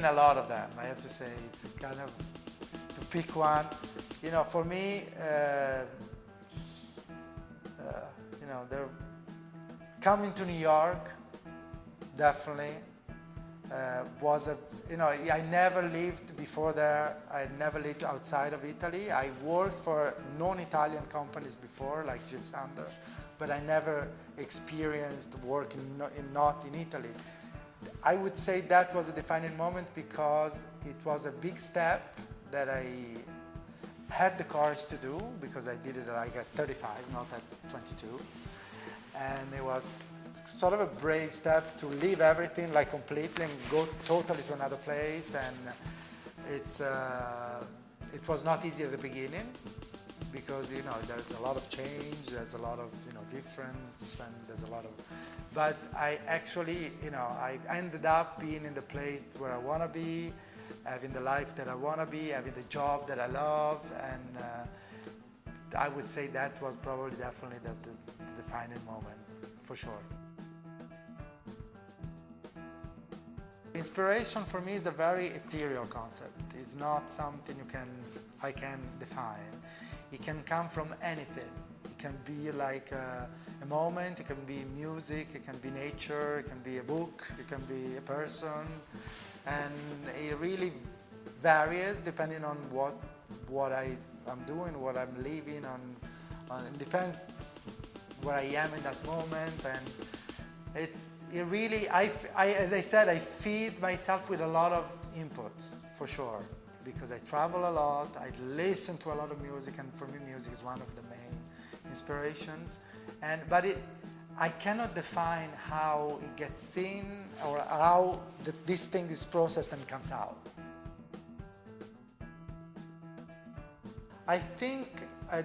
seen a lot of them, I have to say. It's kind of, to pick one, you know, for me, you know, coming to New York, definitely, was a, you know, I never lived before there. I never lived outside of Italy. I worked for non-Italian companies before, like Jill Sanders, but I never experienced working not in Italy. I would say that was a defining moment because it was a big step that I had the courage to do, because I did it like at 35, not at 22. And it was sort of a brave step to leave everything like completely and go totally to another place. And it was not easy at the beginning, because, you know, there's a lot of change, there's a lot of, you know, difference, and there's a lot of, but I actually, you know, I ended up being in the place where I want to be, having the life that I want to be, having the job that I love, and I would say that was probably definitely the defining moment, for sure. Inspiration for me is a very ethereal concept. It's not something I can define. It can come from anything. It can be like a moment, it can be music, it can be nature, it can be a book, it can be a person, and it really varies depending on what I'm doing, what I'm living on. It depends where I am in that moment, and it really, as I said, I feed myself with a lot of inputs, for sure, because I travel a lot, I listen to a lot of music, and for me music is one of the main inspirations. But I cannot define how it gets in, or how this thing is processed and comes out. I think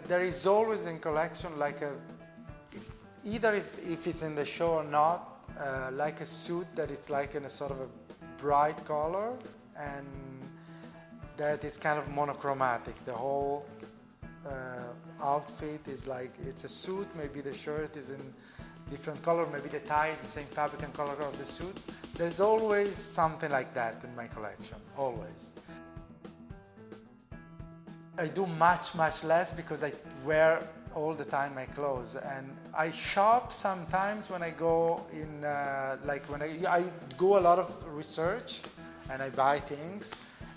there is always in collection like either if it's in the show or not, like a suit that it's like in a sort of a bright color, and that it's kind of monochromatic. The whole outfit is like, it's a suit, maybe the shirt is in different color, maybe the tie is the same fabric and color of the suit. There's always something like that in my collection, always. I do much less because I wear all the time my clothes, and I shop sometimes when I go in, like when I do a lot of research and I buy things,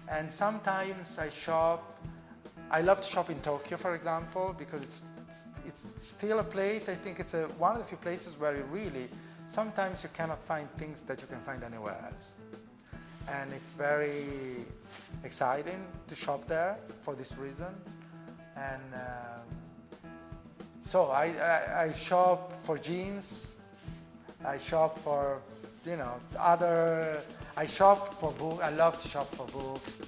and sometimes I shop. I love to shop in Tokyo, for example, because it's still a place, I think it's one of the few places where you really, sometimes you cannot find things that you can find anywhere else. And it's very exciting to shop there for this reason. And so I shop for jeans, I shop for, you know, I shop for books, I love to shop for books.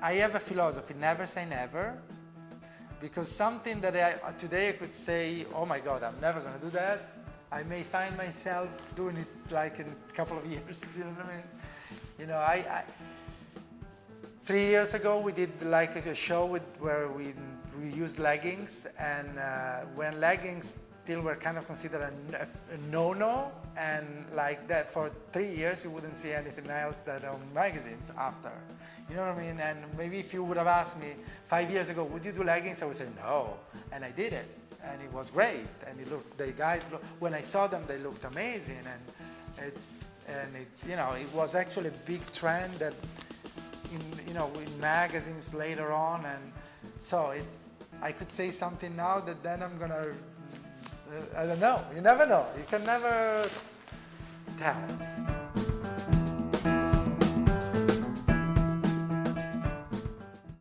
I have a philosophy, never say never, because something that today I could say, oh my God, I'm never going to do that, I may find myself doing it like in a couple of years, you know what I mean? You know, 3 years ago we did like a show where we used leggings, and when leggings still were kind of considered a no-no, and like that for 3 years you wouldn't see anything else than on magazines after. You know what I mean? And maybe if you would have asked me 5 years ago, would you do leggings? I would say no, and I did it, and it was great. And the guys, when I saw them, they looked amazing, and you know, it was actually a big trend that in magazines later on, and so I could say something now that then I'm gonna, I don't know. You never know. You can never tell.